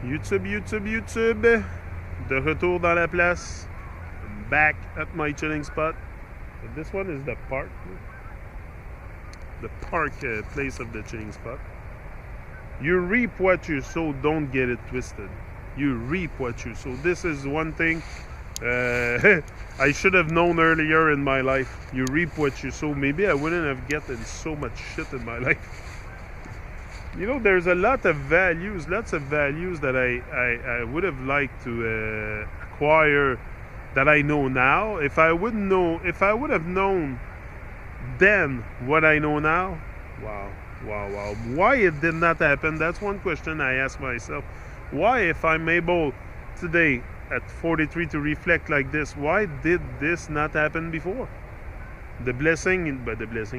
YouTube. De retour dans la place. I'm back at my chilling spot. This one is the park. The park place of the chilling spot. You reap what you sow, don't get it twisted. You reap what you sow. This is one thing I should have known earlier in my life. You reap what you sow. Maybe I wouldn't have gotten so much shit in my life. You know, there's a lots of values that I would have liked to acquire that I know now. If I would have known then what I know now, wow. Why it did not happen? That's one question I ask myself. Why, if I'm able today at 43 to reflect like this, why did this not happen before? The blessing,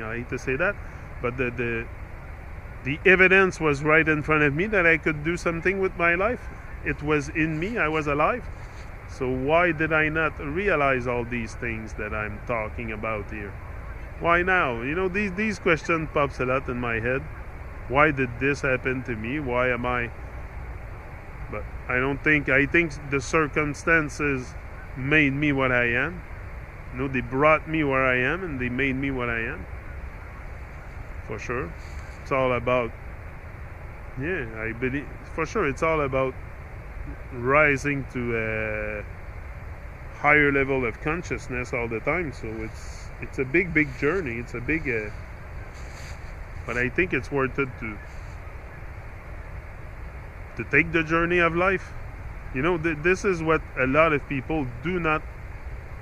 I hate to say that, but the evidence was right in front of me that I could do something with my life. It was in me. I was alive. So why did I not realize all these things that I'm talking about here? Why now? You know, these questions pops a lot in my head. Why did this happen to me? Why am I? But I think the circumstances made me what I am. You know, they brought me where I am and they made me what I am. For sure. It's all about, I believe, for sure, it's all about rising to a higher level of consciousness all the time. So it's a big journey. It's a big, but I think it's worth it to take the journey of life. You know, this is what a lot of people do not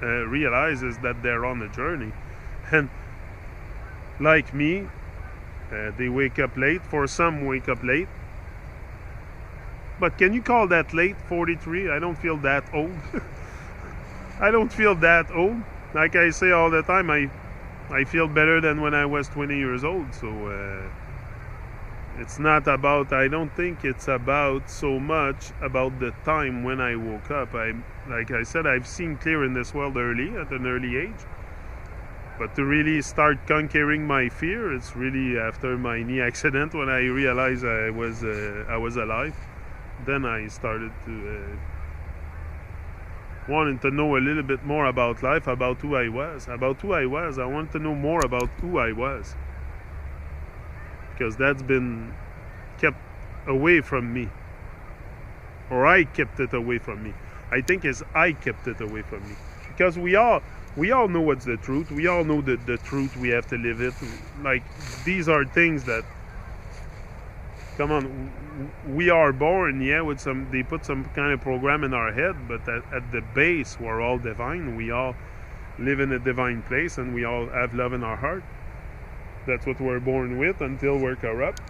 realize, is that they're on a journey. And like me, they wake up late. For some, wake up late. But can you call that late? 43? I don't feel that old. I don't feel that old. Like I say all the time, I feel better than when I was 20 years old. So it's not about, I don't think it's about so much about the time when I woke up. Like I said, I've seen clear in this world at an early age. But to really start conquering my fear, it's really after my knee accident, when I realized I was alive. Then I started to wanting to know a little bit more about life, about who I was. I want to know more about who I was, because that's been kept away from me, or I kept it away from me. I think I kept it away from me, because we all know what's the truth. We all know the truth. We have to live it. Like, these are things that, come on, we are born, with they put some kind of program in our head, but at the base, we're all divine. We all live in a divine place, and we all have love in our heart. That's what we're born with, until we're corrupt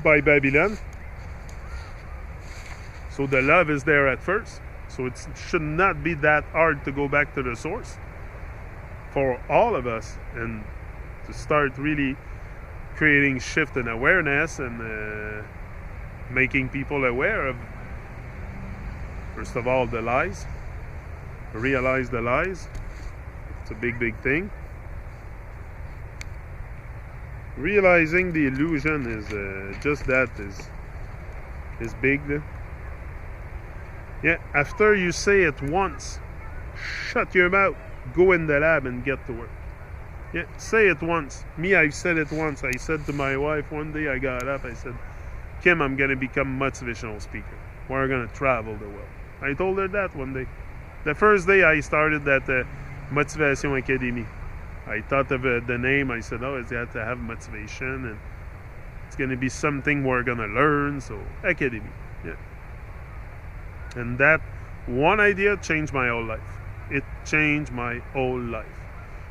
by Babylon. So the love is there at first. So it should not be that hard to go back to the source for all of us, and to start really creating shift in awareness, and making people aware of, first of all, the lies. Realize the lies. It's a big thing. Realizing the illusion is just that is big. Yeah, after you say it once, shut your mouth, go in the lab and get to work. Yeah, say it once. Me, I've said it once. I said to my wife one day, I got up, I said, Kim, I'm going to become a motivational speaker. We're going to travel the world. I told her that one day. The first day I started that Motivation Academy. I thought of the name. I said, it's got to have motivation, and it's going to be something we're going to learn. So, Academy. Yeah. And that one idea changed my whole life. It changed my whole life.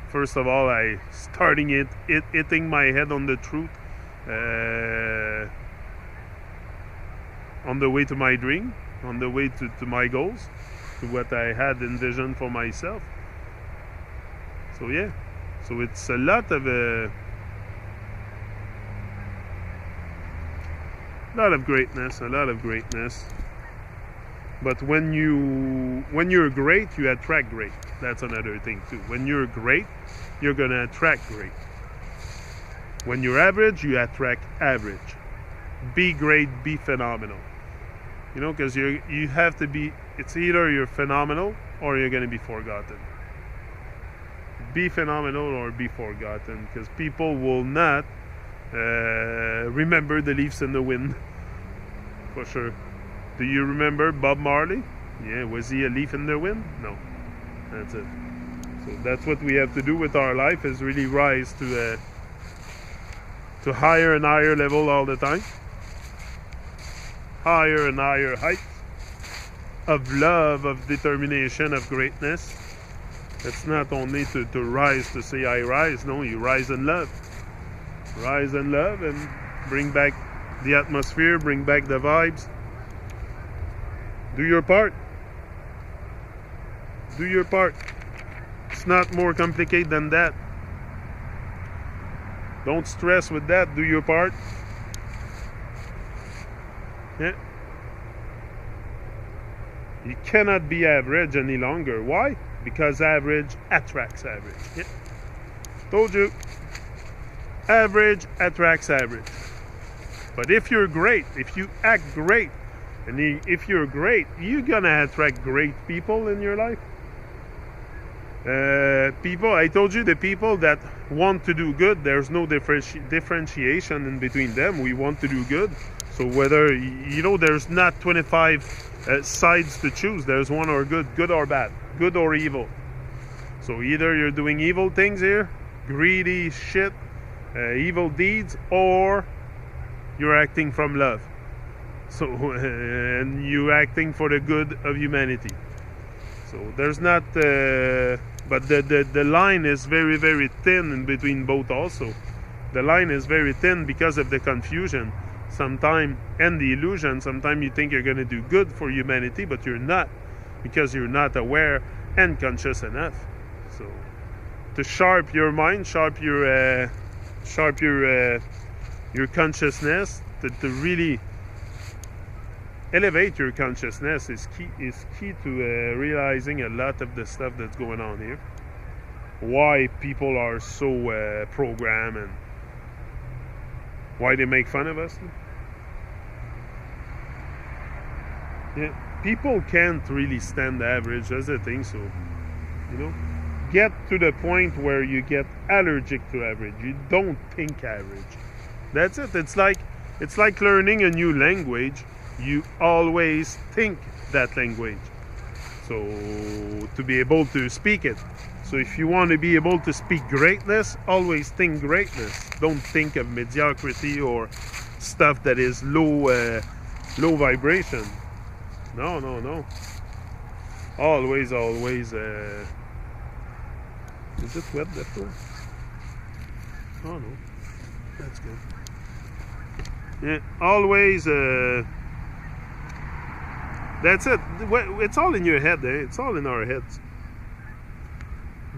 First of all, I starting hitting my head on the truth, on the way to my dream, on the way to my goals, to what I had envisioned for myself. So yeah, so it's a lot of greatness. But when you're great, you attract great. That's another thing too. When you're great, you're gonna attract great. When you're average, you attract average. Be great, be phenomenal. You know, because you have to be. It's either you're phenomenal or you're going to be forgotten. Be phenomenal or be forgotten, because people will not remember the leaves in the wind. For sure. Do you remember Bob Marley? Yeah, was he a leaf in the wind? No. That's it. So that's what we have to do with our life, is really rise to higher and higher level all the time. Higher and higher heights of love, of determination, of greatness. It's not only to rise to say I rise. No, you rise in love. Rise in love and bring back the atmosphere, bring back the vibes. Do your part. Do your part. It's not more complicated than that. Don't stress with that. Do your part. Yeah. You cannot be average any longer. Why? Because average attracts average. Yeah. Told you. Average attracts average. But if you're great, if you act great, and if you're great, you're gonna attract great people in your life. People, I told you, the people that want to do good, there's no differentiation in between them. We want to do good. So whether, there's not 25 sides to choose. There's one or good or bad, good or evil. So either you're doing evil things here, greedy shit, evil deeds, or you're acting from love. So, and you're acting for the good of humanity. So there's not, but the line is very, very thin in between both also. The line is very thin because of the confusion sometimes and the illusion. Sometimes you think you're going to do good for humanity, but you're not, because you're not aware and conscious enough. So to sharp your mind, sharp your consciousness, to really elevate your consciousness is key to realizing a lot of the stuff that's going on here. Why people are so programmed and why they make fun of us. Yeah, people can't really stand average. That's the thing. So, get to the point where you get allergic to average. You don't think average. That's it. It's like learning a new language. You always think that language, so to be able to speak it. So if you want to be able to speak greatness, always think greatness. Don't think of mediocrity or stuff that is low vibration. No. Always. Is it wet that door? Oh no, that's good. Yeah, always. That's it. It's all in your head, eh? It's all in our heads.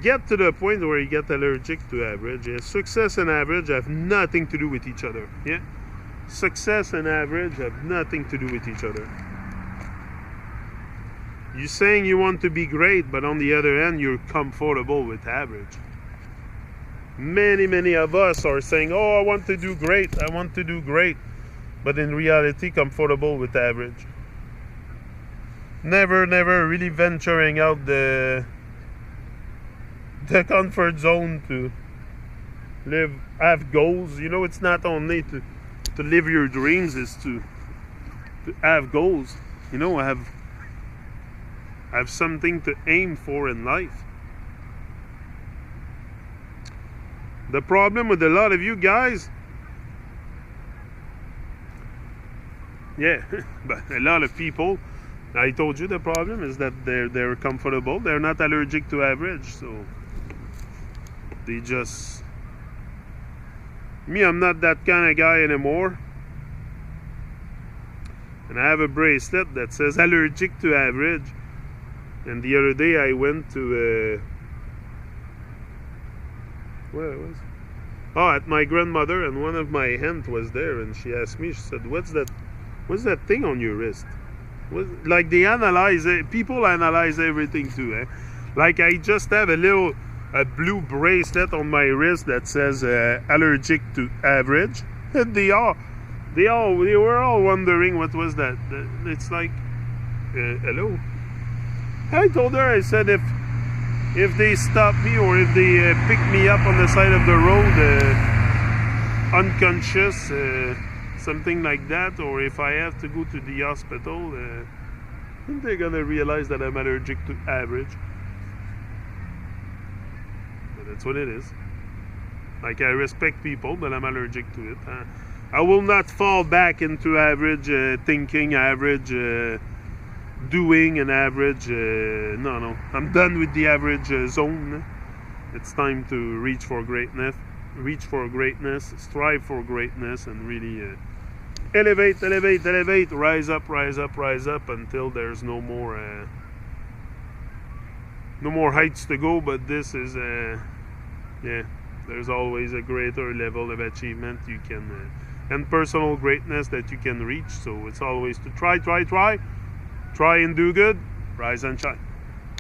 Get to the point where you get allergic to average. Yeah? Success and average have nothing to do with each other. Yeah, success and average have nothing to do with each other. You're saying you want to be great, but on the other hand, you're comfortable with average. Many of us are saying, "Oh, I want to do great. I want to do great," but in reality, comfortable with average. Never really venturing out the comfort zone to have goals. It's not only to live your dreams, is to have goals. Have something to aim for in life. The problem with a lot of you guys, but a lot of people, I told you the problem is that they're comfortable. They're not allergic to average, so they just... Me, I'm not that kind of guy anymore. And I have a bracelet that says allergic to average. And the other day I went to where it was? Oh, at my grandmother, and one of my aunt was there, and she asked me, she said, what's that thing on your wrist? Like they analyze it, people analyze everything too, eh? Like I just have a blue bracelet on my wrist that says allergic to average, and they They were all wondering what was that. It's like, hello. I told her, I said if they stop me or if they pick me up on the side of the road, unconscious, something like that, or if I have to go to the hospital, I think they're gonna realize that I'm allergic to average. But that's what it is. Like, I respect people, but I'm allergic to it. I will not fall back into average thinking, average doing, and average. No. I'm done with the average zone. It's time to reach for greatness, strive for greatness, and really elevate, rise up until there's no more heights to go. But this is, yeah. There's always a greater level of achievement you can, and personal greatness that you can reach. So it's always to try and do good, rise and shine.